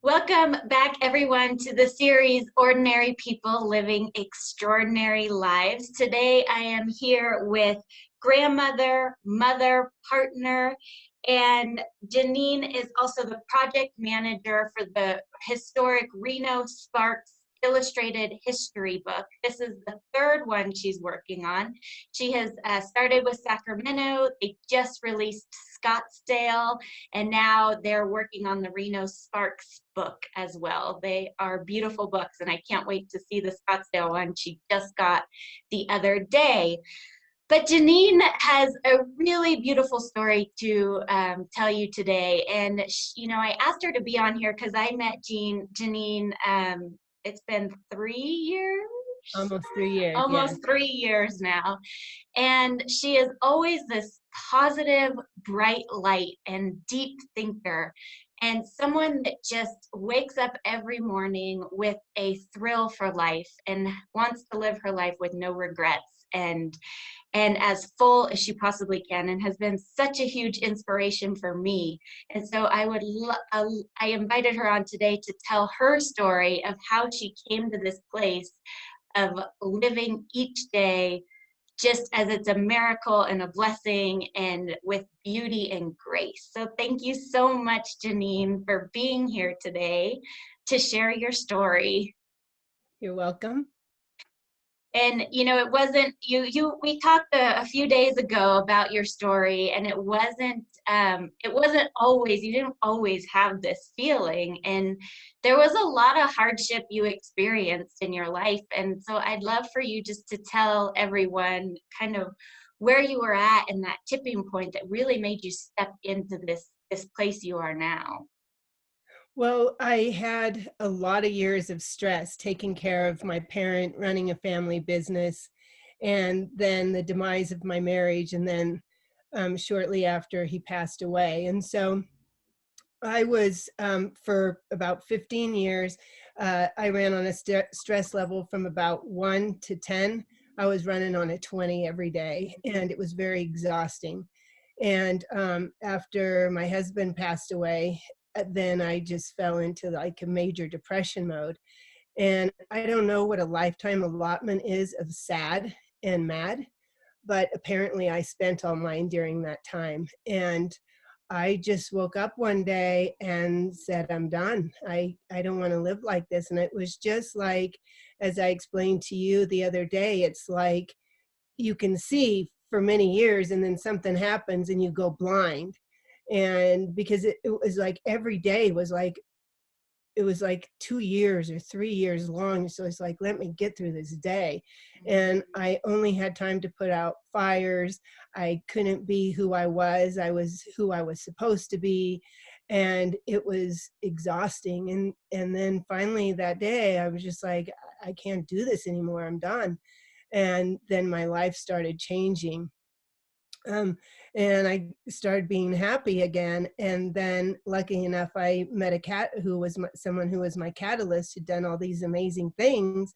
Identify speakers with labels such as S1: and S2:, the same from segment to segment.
S1: Welcome back, everyone, to the series Ordinary People Living Extraordinary Lives. Today, I am here with grandmother, mother, partner, and Janeane is also the project manager for the historic Reno Sparks Illustrated History book. This is the third one she's working on. She has started with Sacramento. They just released Scottsdale, and now they're working on the Reno Sparks book as well. They are beautiful books, and I can't wait to see the Scottsdale one she just got the other day. But Janeane has a really beautiful story to tell you today. And, I asked her to be on here because I met Janeane, it's been 3 years?
S2: Almost 3 years.
S1: Almost 3 years now. And she is always this positive, bright light and deep thinker, and someone that just wakes up every morning with a thrill for life and wants to live her life with no regrets and as full as she possibly can, and has been such a huge inspiration for me. And so I invited her on today to tell her story of how she came to this place of living each day just as it's a miracle and a blessing and with beauty and grace. So thank you so much, Janeane, for being here today to share your story.
S2: You're welcome.
S1: And it wasn't we talked a few days ago about your story, and it wasn't always, you didn't always have this feeling, and there was a lot of hardship you experienced in your life. And so I'd love for you just to tell everyone kind of where you were at and that tipping point that really made you step into this place you are now.
S2: Well, I had a lot of years of stress taking care of my parent, running a family business, and then the demise of my marriage, and then shortly after he passed away. And so I was, for about 15 years, I ran on a stress level from about 1 to 10. I was running on a 20 every day, and it was very exhausting. And after my husband passed away, then I just fell into like a major depression mode. And I don't know what a lifetime allotment is of sad and mad, but apparently I spent all mine during that time. And I just woke up one day and said, I'm done. I don't want to live like this. And it was just like, as I explained to you the other day, it's like you can see for many years and then something happens and you go blind. And because it was like every day was like, it was like 2 years or 3 years long. So it's like, let me get through this day. And I only had time to put out fires. I couldn't be who I was. I was who I was supposed to be. And it was exhausting. And then finally that day, I was just like, I can't do this anymore. I'm done. And then my life started changing. And I started being happy again. And then lucky enough, I met a cat who was someone who was my catalyst, who'd done all these amazing things.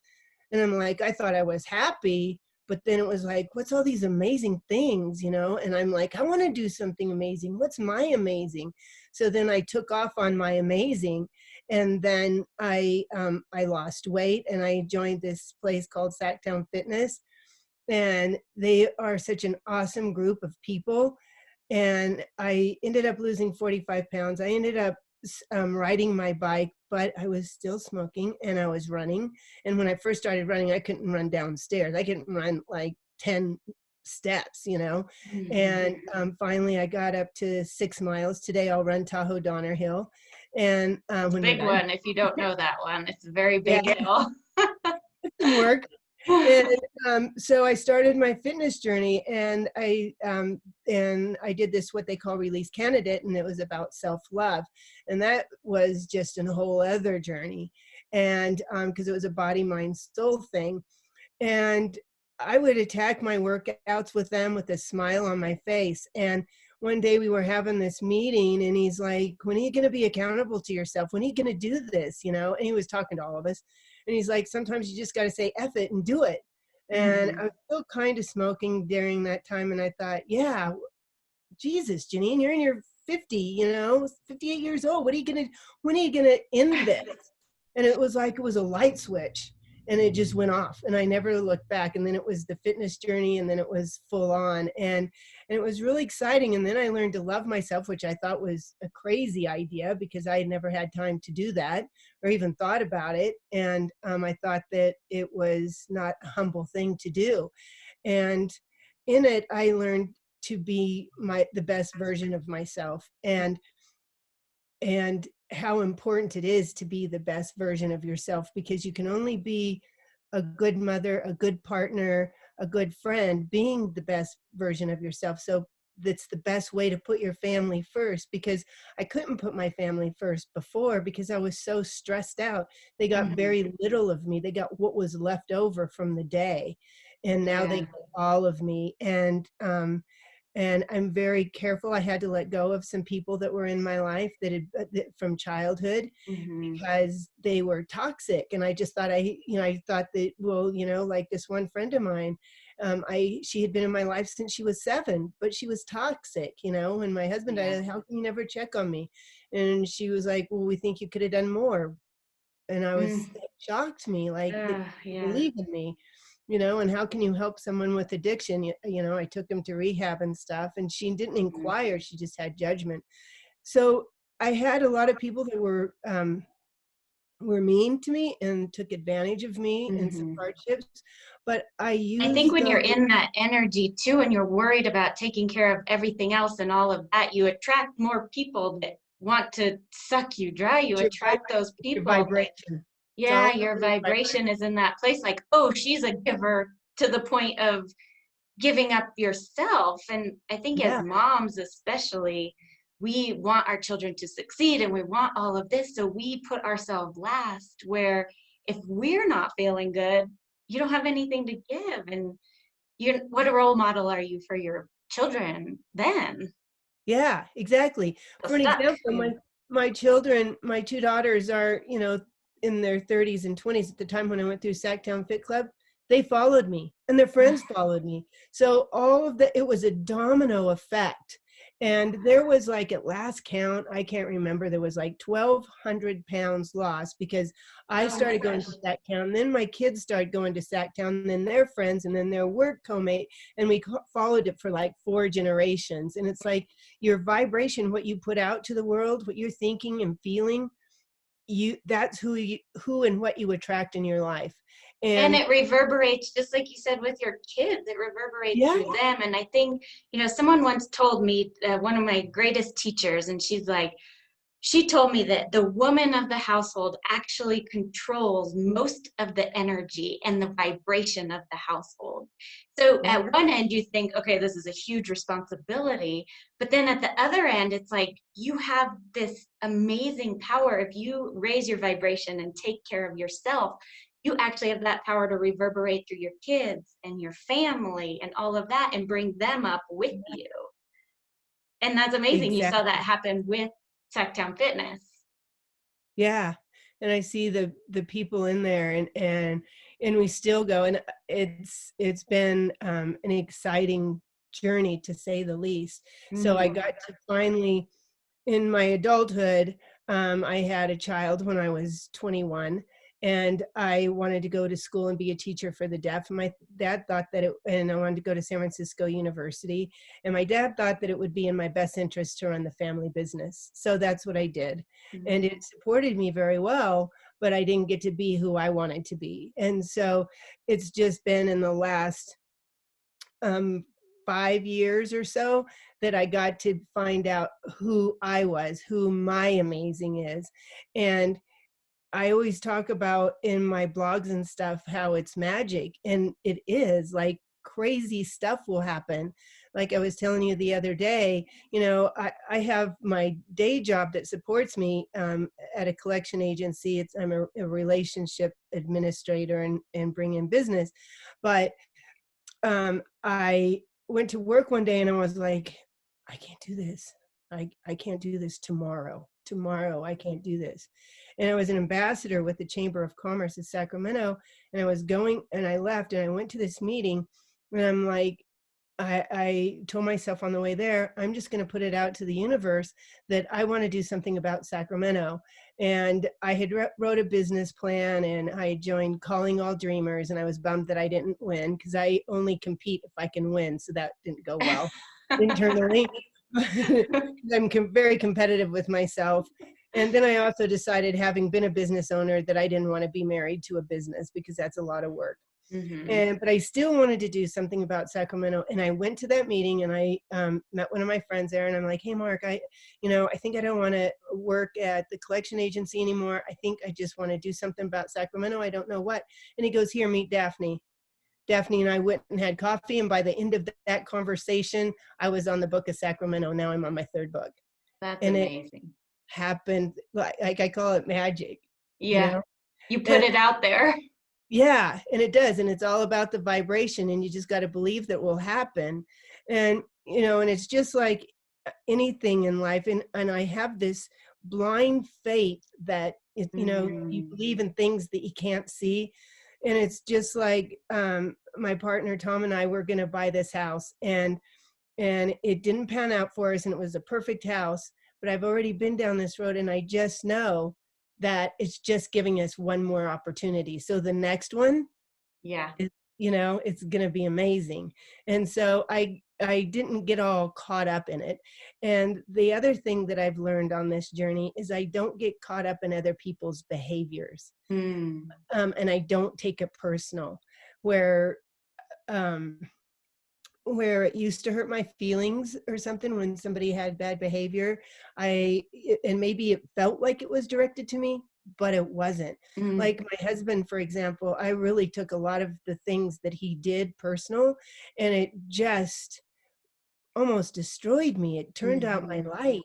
S2: And I'm like, I thought I was happy, but then it was like, what's all these amazing things, And I'm like, I want to do something amazing. What's my amazing? So then I took off on my amazing. And then I lost weight, and I joined this place called Sacktown Fitness. And they are such an awesome group of people. And I ended up losing 45 pounds. I ended up riding my bike, but I was still smoking, and I was running. And when I first started running, I couldn't run downstairs. I couldn't run like 10 steps,
S1: Mm-hmm.
S2: And finally I got up to 6 miles. Today I'll run Tahoe Donner Hill. And when
S1: Big one, if you don't know that one. It's a very big hill.
S2: It can work. And so I started my fitness journey, and I did this, what they call Release Candidate, and it was about self-love. And that was just a whole other journey. And because it was a body, mind, soul thing. And I would attack my workouts with them with a smile on my face. And one day we were having this meeting, and he's like, when are you going to be accountable to yourself? When are you going to do this? And he was talking to all of us. And he's like, sometimes you just got to say F it and do it. And I was still kind of smoking during that time. And I thought, yeah, Jesus, Janeane, you're in your 50, 58 years old. When are you gonna end this? And it was like, it was a light switch and it just went off and I never looked back. And then it was the fitness journey and then it was full on. And it was really exciting. And then I learned to love myself, which I thought was a crazy idea because I had never had time to do that or even thought about it. And I thought that it was not a humble thing to do. And in it, I learned to be the best version of myself, and how important it is to be the best version of yourself, because you can only be a good mother, a good partner, a good friend, being the best version of yourself. So that's the best way to put your family first, because I couldn't put my family first before because I was so stressed out. They got very little of me. They got what was left over from the day. And now they get all of me. And I'm very careful. I had to let go of some people that were in my life that from childhood because they were toxic. And I just thought I thought that, well, like this one friend of mine, she had been in my life since she was 7, but she was toxic, and my husband died. How can you never check on me? And she was like, well, we think you could have done more. And it shocked me, like, that you believe in me. And how can you help someone with addiction? I took him to rehab and stuff, and she didn't inquire. She just had judgment. So I had a lot of people that were mean to me and took advantage of me in some hardships, but I
S1: I think
S2: used
S1: when you're
S2: those.
S1: in that energy too, and you're worried about taking care of everything else and all of that, you attract more people that want to suck you dry. You attract those
S2: Your
S1: people that,
S2: vibration. It's all
S1: your
S2: about
S1: vibration is in that place, like, oh, she's a giver, to the point of giving up yourself. And I think as
S2: yeah,
S1: moms especially, we want our children to succeed and we want all of this, so we put ourselves last, where if we're not feeling good, you don't have anything to give. And what a role model are you for your children then?
S2: yeah, exactly.
S1: Feel
S2: For an
S1: stuck.
S2: example, my children, my 2 daughters are, in their 30s and 20s at the time when I went through Sacktown Fit Club. They followed me and their friends followed me. So all of it was a domino effect. And there was, like, at last count, I can't remember, there was like 1,200 pounds lost because I
S1: Oh my
S2: started going
S1: gosh.
S2: to Sacktown, and then my kids started going to Sacktown, and then their friends, and then their work co-mate, and we followed it for like 4 generations. And it's like, your vibration, what you put out to the world, what you're thinking and feeling, that's who and what you attract in your life.
S1: And
S2: And
S1: it reverberates, just like you said with your kids, it reverberates
S2: yeah,
S1: through them. And I think, someone once told me, one of my greatest teachers, and she told me that the woman of the household actually controls most of the energy and the vibration of the household. So
S2: yeah,
S1: at one end, you think, okay, this is a huge responsibility. But then at the other end, it's like you have this amazing power. If you raise your vibration and take care of yourself, you actually have that power to reverberate through your kids and your family and all of that and bring them up with you. And that's amazing. You saw that
S2: exactly.
S1: happen with Tech Fitness.
S2: Yeah. And I see the people in there, and we still go, and it's been an exciting journey, to say the least. So I got to finally, in my adulthood, I had a child when I was 21, and I wanted to go to school and be a teacher for the deaf. My dad thought and I wanted to go to San Francisco University, and my dad thought that it would be in my best interest to run the family business. So that's what I did. And it supported me very well, but I didn't get to be who I wanted to be. And so it's just been in the last 5 years or so that I got to find out who I was, who my amazing is. And I always talk about in my blogs and stuff how it's magic, and it is. Like, crazy stuff will happen. Like I was telling you the other day, I have my day job that supports me at a collection agency. I'm a relationship administrator and bring in business. But I went to work one day and I was like, I can't do this. I can't do this tomorrow. Tomorrow, I can't do this. And I was an ambassador with the Chamber of Commerce in Sacramento. And I was going, and I left, and I went to this meeting, and I'm like, I told myself on the way there, I'm just going to put it out to the universe that I want to do something about Sacramento. And I had wrote a business plan, and I joined Calling All Dreamers, and I was bummed that I didn't win because I only compete if I can win. So that didn't go well internally. I'm very competitive with myself. And then I also decided, having been a business owner, that I didn't want to be married to a business because that's a lot of work. But I still wanted to do something about Sacramento. And I went to that meeting, and I met one of my friends there, and I'm like, hey, Mark, I think I don't want to work at the collection agency anymore. I think I just want to do something about Sacramento. I don't know what. And he goes, here, meet Daphne. Daphne and I went and had coffee. And by the end of that conversation, I was on the book of Sacramento. Now I'm on my third book.
S1: That's
S2: and
S1: amazing.
S2: It happened, like I call it magic.
S1: Yeah. You put it out there.
S2: Yeah, and it does. And it's all about the vibration, and you just got to believe that will happen. And, and it's just like anything in life. And I have this blind faith that, you believe in things that you can't see. And it's just like my partner, Tom, and I were going to buy this house, and it didn't pan out for us, and it was a perfect house. But I've already been down this road, and I just know that it's just giving us one more opportunity. So the next one, it's going to be amazing. And so I didn't get all caught up in it. And the other thing that I've learned on this journey is I don't get caught up in other people's behaviors. And I don't take it personal, where it used to hurt my feelings or something when somebody had bad behavior. And maybe it felt like it was directed to me, but it wasn't. Like my husband, for example, I really took a lot of the things that he did personal, and it just almost destroyed me. It turned out my light.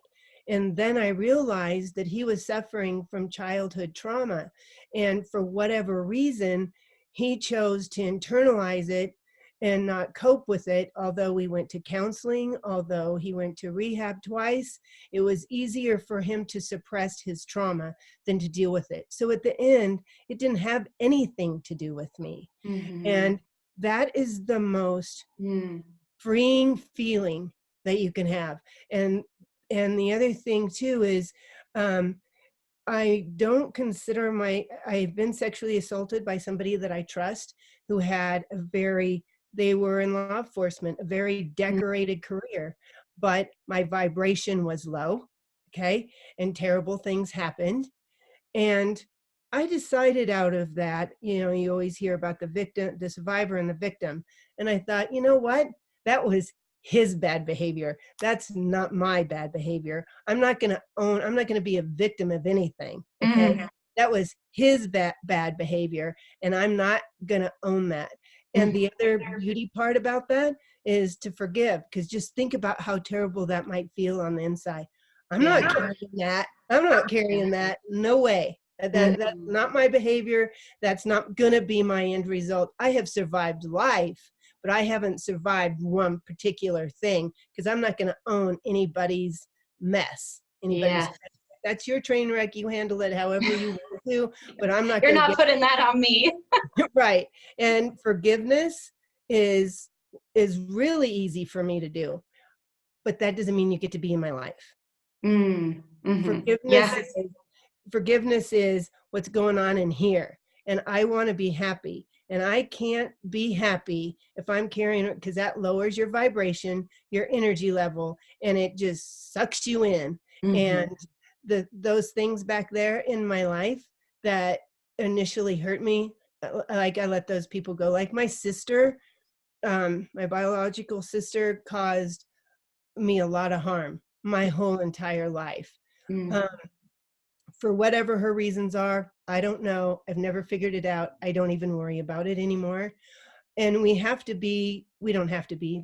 S2: And then I realized that he was suffering from childhood trauma. And for whatever reason, he chose to internalize it and not cope with it. Although we went to counseling, although he went to rehab twice, it was easier for him to suppress his trauma than to deal with it. So at the end, it didn't have anything to do with me. And that is the most freeing feeling that you can have. And the other thing too is, I don't consider I've been sexually assaulted by somebody that I trust, who had they were in law enforcement, a very decorated career, but my vibration was low. Okay. And terrible things happened. And I decided out of that, you always hear about the victim, the survivor and the victim. And I thought, you know what? That was his bad behavior. That's not my bad behavior. I'm not going to be a victim of anything. Okay. That was his bad behavior, and I'm not going to own that. And the other beauty part about that is to forgive, because just think about how terrible that might feel on the inside. I'm not carrying that. I'm not carrying that. No way. That's not my behavior. That's not going to be my end result. I have survived life, but I haven't survived one particular thing, because I'm not going to own anybody's mess. That's your train wreck. You handle it however you want to, but I'm not.
S1: You're not putting that on me.
S2: Right. And forgiveness is really easy for me to do, but that doesn't mean you get to be in my life. Forgiveness is what's going on in here, and I want to be happy. And I can't be happy if I'm carrying it, because that lowers your vibration, your energy level, and it just sucks you in. And those things back there in my life that initially hurt me, like I let those people go. Like my sister, my biological sister, caused me a lot of harm my whole entire life. For whatever her reasons are, I don't know. I've never figured it out. I don't even worry about it anymore. And we don't have to be,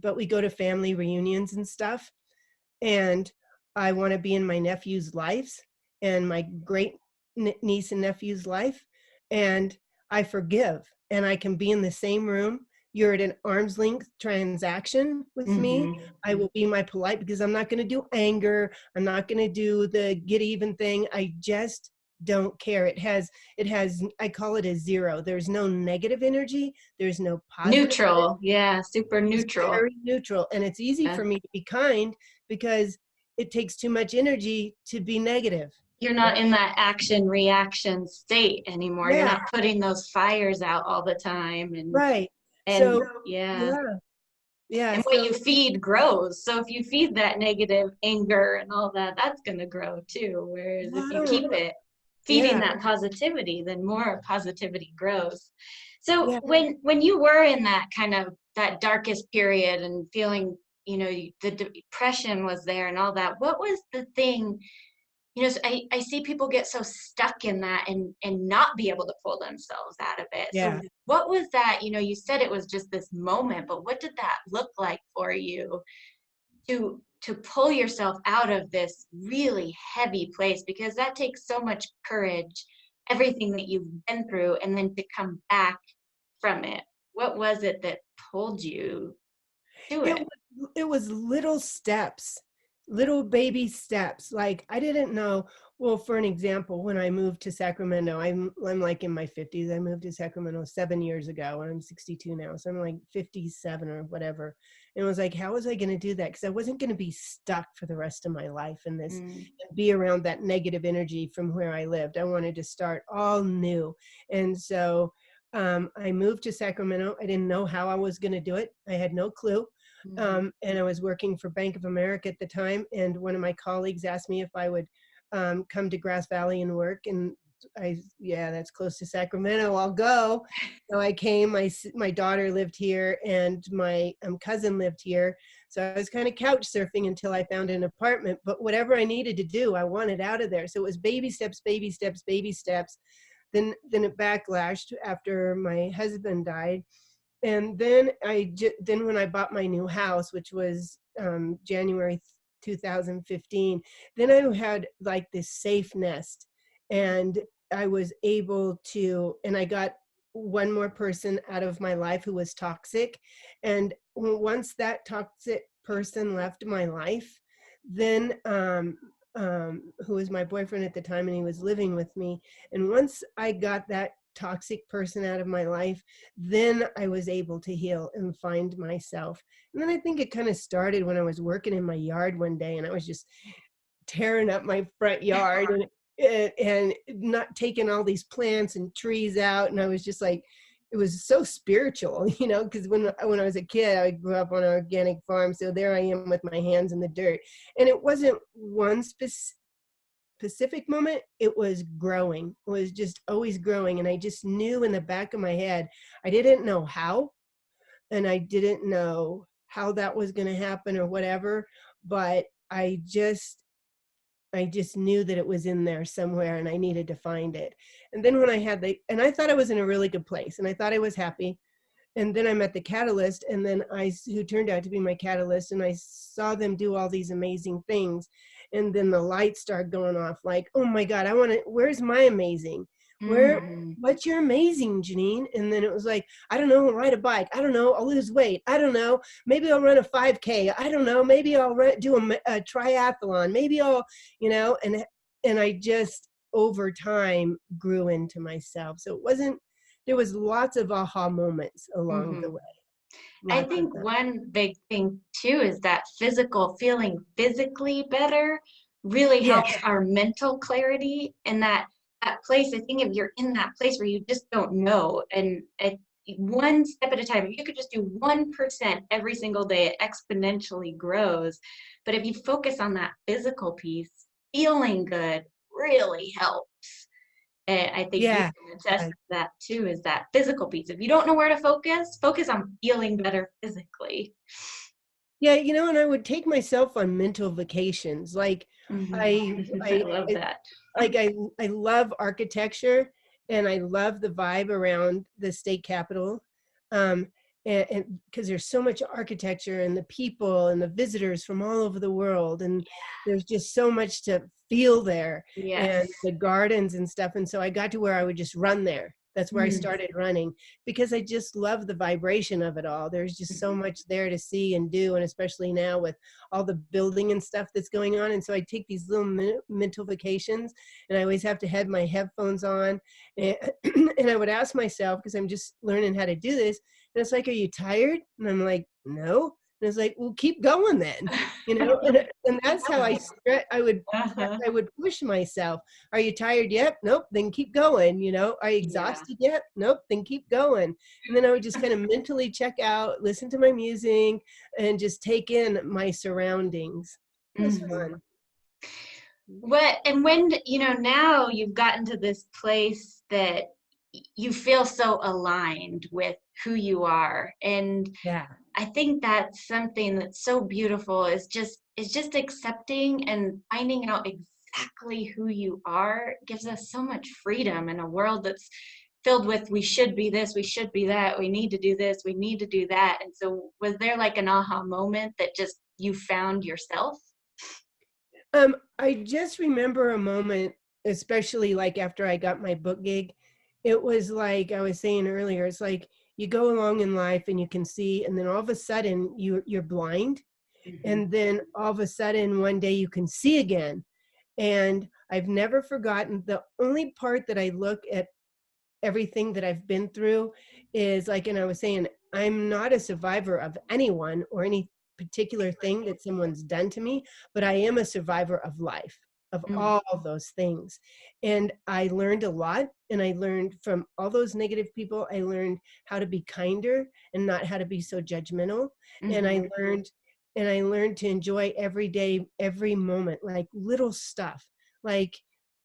S2: but we go to family reunions and stuff. And I want to be in my nephew's lives and my great niece and nephew's life. And I forgive, and I can be in the same room. You're at an arm's length transaction with me. I will be my polite, because I'm not going to do anger. I'm not going to do the get even thing. I just don't care. It has, I call it a zero. There's no negative energy. There's no positive energy.
S1: Neutral. Yeah. Super
S2: It's
S1: neutral.
S2: very neutral. And it's easy
S1: Yeah.
S2: for me to be kind because it takes too much energy to be negative.
S1: You're not
S2: Right?
S1: in that action reaction state anymore. You're
S2: Yeah,
S1: not putting those fires out all the time.
S2: right.
S1: And
S2: So,
S1: yeah.
S2: yeah, yeah.
S1: And what
S2: So,
S1: you feed grows. So if you feed that negative anger and all that, that's going to grow too. Whereas if you
S2: wow.
S1: keep it feeding
S2: Yeah,
S1: that positivity, then more positivity grows. So
S2: yeah.
S1: when you were in that kind of that darkest period and feeling, the depression was there and all that, what was the thing? So I see people get so stuck in that and not be able to pull themselves out of it. So
S2: Yeah.
S1: what was that? You said it was just this moment, but what did that look like for you to pull yourself out of this really heavy place? Because that takes so much courage, everything that you've been through, and then to come back from it. What was it that pulled you to
S2: It
S1: it?
S2: was little steps, little baby steps. Like I didn't know. Well, for an example, when I moved to Sacramento, I'm like in my 50s. I moved to Sacramento 7 years ago, and I'm 62 now, so I'm like 57 or whatever. And it was like, how was I going to do that? Because I wasn't going to be stuck for the rest of my life in this,
S1: Mm,
S2: and be around that negative energy from where I lived. I wanted to start all new, and so I moved to Sacramento. I didn't know how I was going to do it. I had no clue.
S1: mhm.
S2: And I was working for Bank of America at the time. And one of my colleagues asked me if I would come to Grass Valley and work. And yeah, that's close to Sacramento. I'll go. So I came. My daughter lived here, and my cousin lived here. So I was kind of couch surfing until I found an apartment. But whatever I needed to do, I wanted out of there. So it was baby steps, baby steps, baby steps. Then it backlashed after my husband died, and then when I bought my new house, which was January 2015, then I had like this safe nest, and I was able to, and I got one more person out of my life who was toxic, and once that toxic person left my life, then who was my boyfriend at the time, and he was living with me, and once I got that toxic person out of my life, then I was able to heal and find myself. And then I think it kind of started when I was working in my yard one day, and I was just tearing up my front yard and not taking all these plants and trees out. And I was just like, it was so spiritual, because when I was a kid, I grew up on an organic farm. So there I am with my hands in the dirt. And it wasn't one specific moment. It was growing. It was just always growing. And I just knew in the back of my head, I didn't know how, and I didn't know how that was going to happen or whatever, but I just knew that it was in there somewhere, and I needed to find it. And then when and I thought I was in a really good place, and I thought I was happy. And then I met the catalyst, and then who turned out to be my catalyst, and I saw them do all these amazing things. And then the lights started going off like, oh my God, where's my amazing?
S1: Mhm.
S2: What's your amazing, Janeane? And then it was like, I don't know, I'll ride a bike. I don't know, I'll lose weight. I don't know, maybe I'll run a 5K. I don't know, maybe I'll do a triathlon. Maybe I'll, and I just over time grew into myself. So there was lots of aha moments along the
S1: Mhm.
S2: way.
S1: I
S2: Lots of
S1: think
S2: them.
S1: one big thing too is that feeling physically better really
S2: Yeah,
S1: helps our mental clarity, and that place. I think if you're in that place where you just don't know, and one step at a time, if you could just do 1% every single day, it exponentially grows. But if you focus on that physical piece, feeling good really helps. And I think you
S2: yeah,
S1: can attest
S2: yeah.
S1: to that too, is that physical piece. If you don't know where to focus on feeling better physically.
S2: Yeah, and I would take myself on mental vacations. Like
S1: Mhm.
S2: I,
S1: I
S2: I,
S1: love
S2: I
S1: that.
S2: like I love architecture, and I love the vibe around the state capitol. Um, and because there's so much architecture and the people and the visitors from all over the world, and there's just so much to feel there, and
S1: Yes.
S2: the gardens and stuff. And so I got to where I would just run there. That's where I started running, because I just love the vibration of it all. There's just so much there to see and do, and especially now with all the building and stuff that's going on. And so I take these little mental vacations, and I always have to have my headphones on. And, and I would ask myself, because I'm just learning how to do this, and it's like, are you tired? And I'm like, no. And it's like, well, keep going then, you know? And that's how I would push myself. Are you tired yet? Nope. Then keep going. You know, are you exhausted yet? Nope. Then keep going. And then I would just kind of mentally check out, listen to my music, and just take in my surroundings. It was fun.
S1: And when, you know, now you've gotten to this place that you feel so aligned with who you are. And
S2: Yeah.
S1: I think that's something that's so beautiful, is just accepting and finding out exactly who you are gives us so much freedom in a world that's filled with, we should be this, we should be that, we need to do this, we need to do that. And so was there like an aha moment that just you found yourself?
S2: I just remember a moment, especially like after I got my book gig. It was like I was saying earlier, it's like you go along in life and you can see, and then all of a sudden you're blind, and then all of a sudden one day you can see again. And I've never forgotten, the only part that I look at everything that I've been through is like, and I was saying, I'm not a survivor of anyone or any particular thing that someone's done to me, but I am a survivor of life, of all of those things. And I learned a lot, and I learned from all those negative people. I learned how to be kinder and not how to be so judgmental. And I learned to enjoy every day, every moment, like little stuff, like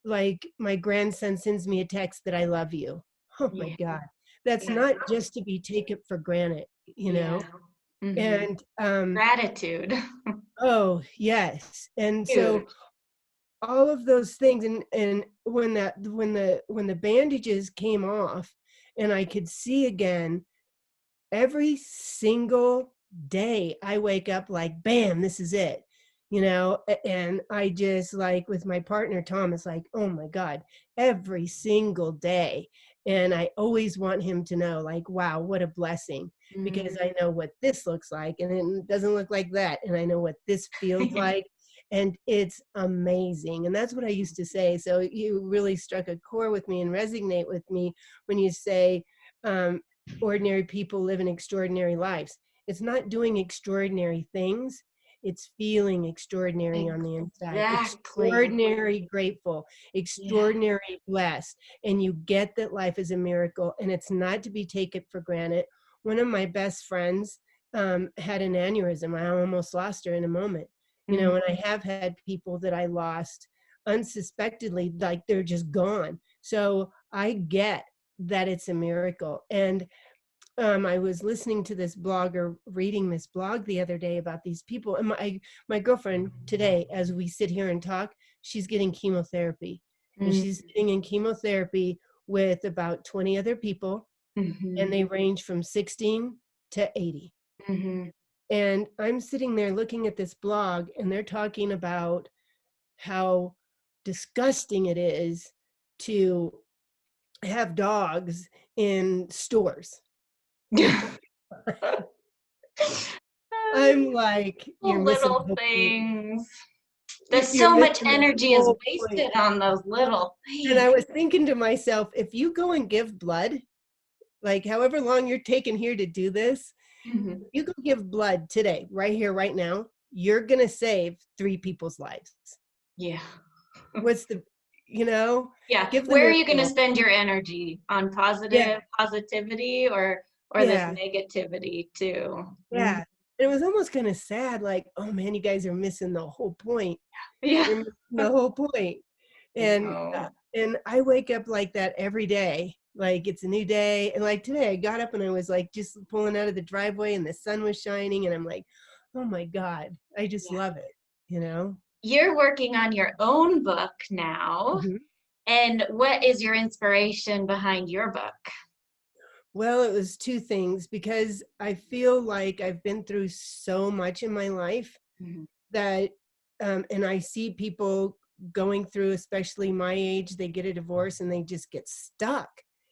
S2: my grandson sends me a text that I love you. Oh my
S1: Yeah.
S2: God. That's not just to be taken for granted, you know? And
S1: Gratitude.
S2: oh yes. And so
S1: Huge.
S2: all of those things, and when the bandages came off and I could see again, every single day I wake up like, bam, this is it, you know? And I just, like, with my partner Tom, it's like, oh my God, every single day. And I always want him to know, like, wow, what a blessing, because I know what this looks like and it doesn't look like that, and I know what this feels like, and it's amazing. And that's what I used to say. So you really struck a chord with me and resonate with me when you say, um, ordinary people live in extraordinary lives. It's not doing extraordinary things, it's feeling extraordinary on the inside,
S1: Exactly.
S2: extraordinary grateful,
S1: Yeah.
S2: extraordinary blessed. And you get that life is a miracle, and it's not to be taken for granted. One of my best friends had an aneurysm. I almost lost her in a moment, you know, and I have had people that I lost unsuspectedly, like they're just gone. So I get that it's a miracle. And I was listening to this blogger reading this blog the other day about these people, and my girlfriend today, as we sit here and talk, she's getting chemotherapy, and she's sitting in chemotherapy with about 20 other people, and they range from 16 to 80. And I'm sitting there looking at this blog, and they're talking about how disgusting it is to have dogs in stores. I'm like, you're missing the
S1: Little
S2: whole point.
S1: things. There's
S2: You're
S1: so much
S2: missing the
S1: energy is
S2: whole point.
S1: wasted on those little
S2: And
S1: things.
S2: I was thinking to myself, if you go and give blood, like however long you're taking here to do this, you go give blood today, right here, right now, you're going to save 3 people's lives.
S1: Yeah.
S2: What's the, you know,
S1: Yeah.
S2: give them
S1: Where
S2: a
S1: are you going to
S2: meal.
S1: spend your energy? On
S2: Yeah,
S1: positivity, or this
S2: yeah,
S1: negativity too?
S2: yeah. And it was almost kind of sad, like, oh man, you guys are missing the whole point.
S1: Yeah.
S2: You're missing the whole point.
S1: I
S2: And
S1: know.
S2: and I wake up like that every day. Like it's a new day. And like today I got up and I was like just pulling out of the driveway and the sun was shining and I'm like, oh my God, I just
S1: Yeah.
S2: love it, you know?
S1: You're working on your own book now.
S2: Mhm.
S1: And what is your inspiration behind your book?
S2: Well, it was 2 things, because I feel like I've been through so much in my life that and I see people going through, especially my age, they get a divorce and they just get stuck.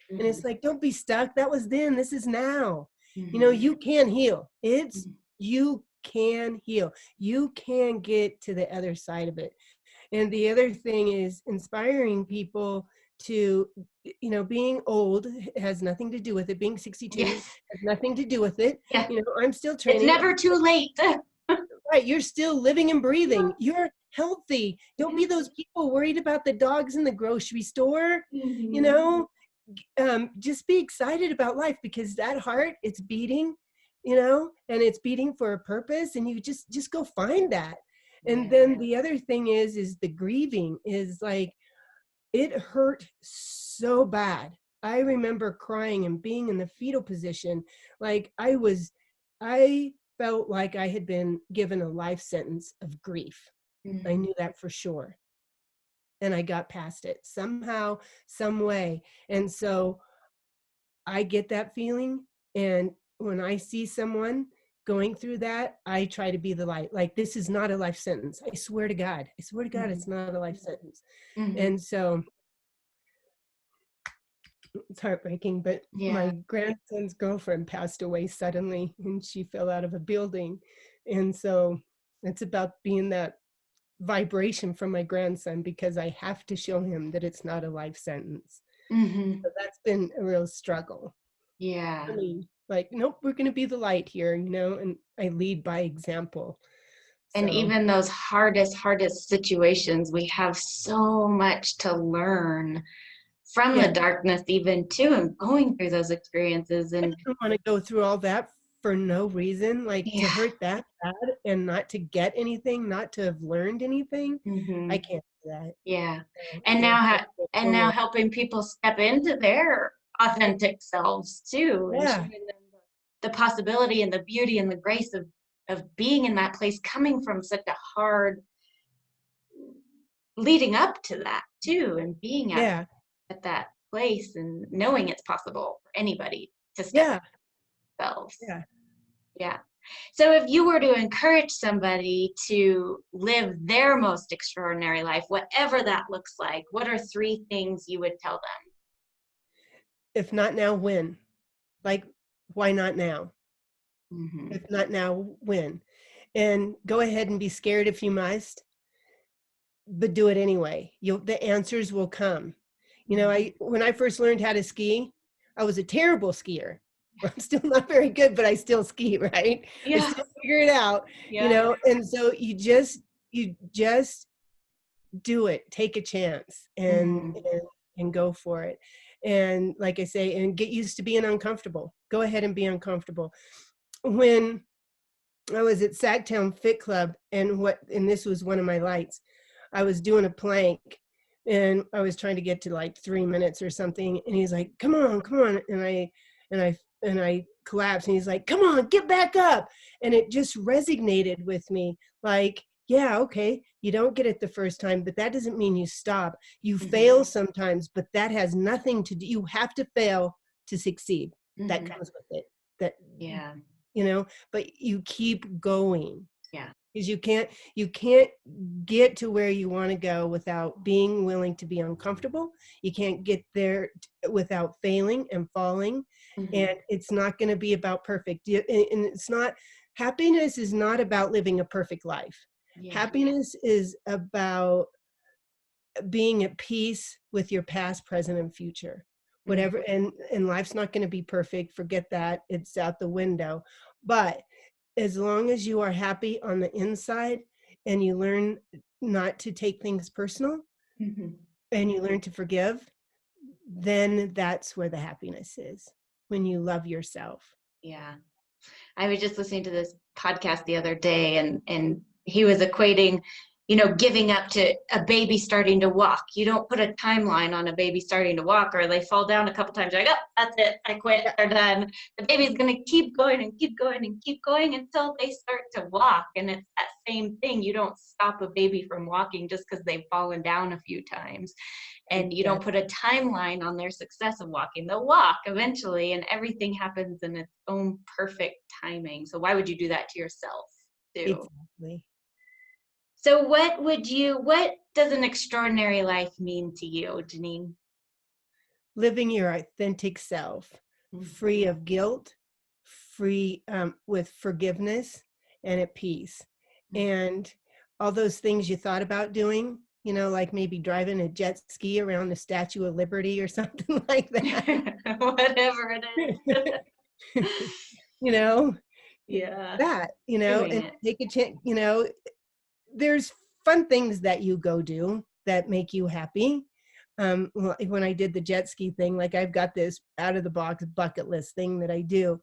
S2: And it's like, don't be stuck. That was then, this is now.
S1: Mhm.
S2: You can heal.
S1: Mhm.
S2: You can heal. You can get to the other side of it. And the other thing is inspiring people to, being old has nothing to do with it. Being 62
S1: Yes.
S2: has nothing to do with it.
S1: Yeah.
S2: I'm still
S1: It's
S2: training.
S1: never too late.
S2: Right, you're still living and breathing. You're healthy. Don't be
S1: Yeah.
S2: those people worried about the dogs in the grocery store. You
S1: Mhm.
S2: know, just be excited about life, because that heart, it's beating, and it's beating for a purpose, and you just go find that. And
S1: Yeah.
S2: then the other thing is the grieving is like, it hurt so bad. I remember crying and being in the fetal position. Like I felt like I had been given a life sentence of grief. I
S1: Mhm.
S2: knew that for sure. And I got past it somehow, some way. And so I get that feeling. And when I see someone going through that, I try to be the light. Like, this is not a life sentence. I swear to God. I swear to God,
S1: Mhm.
S2: it's not a life sentence.
S1: Mhm.
S2: And so it's heartbreaking, but
S1: Yeah.
S2: my grandson's girlfriend passed away suddenly and she fell out of a building. And so it's about being that vibration from my grandson, because I have to show him that it's not a life sentence.
S1: Mhm.
S2: So that's been a real struggle. I
S1: Yeah.
S2: mean, like, nope, we're going to be the light here, and I lead by example.
S1: And
S2: So,
S1: even those hardest situations, we have so much to learn from the
S2: yeah,
S1: darkness even too, and going through those experiences.
S2: I
S1: And
S2: don't want to go through all that for no reason, like to
S1: yeah.
S2: hurt that bad and not to get anything, not to have learned anything. I
S1: Hmm.
S2: can't do that.
S1: Yeah.
S2: So,
S1: And
S2: yeah,
S1: now
S2: I go
S1: and now
S2: forward.
S1: helping people step into their authentic selves too, and
S2: Yeah,
S1: showing them the possibility and the beauty and the grace of being in that place, coming from such a hard leading up to that too, and being
S2: yeah,
S1: at that place and knowing it's possible for anybody to step
S2: yeah,
S1: themselves.
S2: yeah.
S1: Yeah. So if you were to encourage somebody to live their most extraordinary life, whatever that looks like, what are three things you would tell
S2: If not now, when? Like, why not now?
S1: them? Hmm.
S2: If not now, when? And go ahead and be scared if you must, but do it anyway. The answers will come.
S1: Hmm.
S2: When I first learned how to ski, I was a terrible skier. I'm still not very good, but I still ski, right? I
S1: Yeah.
S2: still figure it out,
S1: Yeah.
S2: and so you just do it. Take a chance
S1: Hmm.
S2: and go for it. And like I say, and get used to being uncomfortable. Go ahead and be uncomfortable. When I was at Sacktown Fit Club, and this was one of my lights. I was doing a plank and I was trying to get to like 3 minutes or something. And he's like, come on, come on. And I collapsed, and he's like, come on, get back up. And it just resonated with me. Like, yeah, okay, you don't get it the first time, but that doesn't mean you stop. You
S1: Hmm.
S2: fail sometimes, but that has nothing to do. You have to fail to succeed. That
S1: Hmm.
S2: comes with it. That,
S1: Yeah.
S2: but you keep going,
S1: Yeah.
S2: because you can't get to where you want to go without being willing to be uncomfortable. You can't get there without failing and falling.
S1: Hmm.
S2: And it's not going to be about perfect. And it's not, happiness is not about living a perfect life.
S1: Yeah.
S2: Happiness is about being at peace with your past, present, and future.
S1: Hmm.
S2: Whatever, and life's not going to be perfect. Forget that. It's out the window. But as long as you are happy on the inside, and you learn not to take things personal,
S1: Hmm.
S2: and you learn to forgive, then that's where the happiness is, when you love yourself.
S1: Yeah. I was just listening to this podcast the other day, and he was equating, giving up to a baby starting to walk. You don't put a timeline on a baby starting to walk, or they fall down a couple times. You're like, oh, that's it. I quit.
S2: Yeah,
S1: They're done. The baby's going to keep going and keep going and keep going until they start to walk. And it's that same thing. You don't stop a baby from walking just because they've fallen down a few times, and you don't put
S2: exactly.
S1: a timeline on their success of walking. They'll walk eventually, and everything happens in its own perfect timing. So why would you do that to yourself too?
S2: Exactly.
S1: So what does an extraordinary life mean to you, Janeane?
S2: living your authentic self, free of guilt, free with forgiveness and at peace. And all those things you thought about doing, you know, like maybe driving a jet ski around the Statue of Liberty or something like that.
S1: Whatever it is.
S2: You know,
S1: Yeah.
S2: that, you know,
S1: Doing
S2: and
S1: it.
S2: take a chance, you know, there's fun things that you go do that make you happy. Like when I did the jet ski thing, like I've got this out of the box bucket list thing that I do.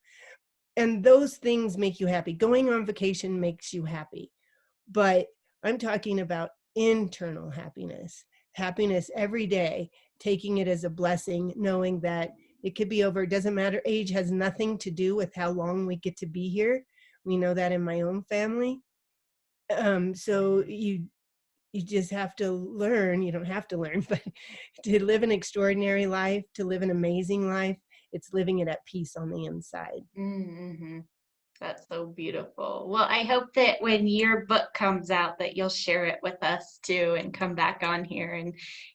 S2: And those things make you happy. Going on vacation makes you happy. But I'm talking about internal happiness, happiness every day, taking it as a blessing, knowing that it could be over. It doesn't matter. Age has nothing to do with how long we get to be here. We know that in my own family. So you just have to learn. You don't have to learn, but to live an extraordinary life, to live an amazing life, it's living it at peace on the inside.
S1: Mm-hmm. That's so beautiful. Well, I hope that when your book comes out that you'll share it with us too and come back on here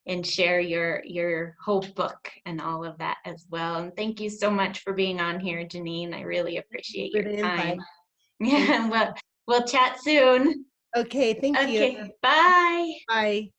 S1: and share your whole book and all of that as well. And thank you so much for being on here, Janeane. I really appreciate
S2: For
S1: your
S2: the
S1: time.
S2: invite.
S1: Yeah, well, we'll chat soon.
S2: Okay, thank you.
S1: Okay, bye.
S2: Bye.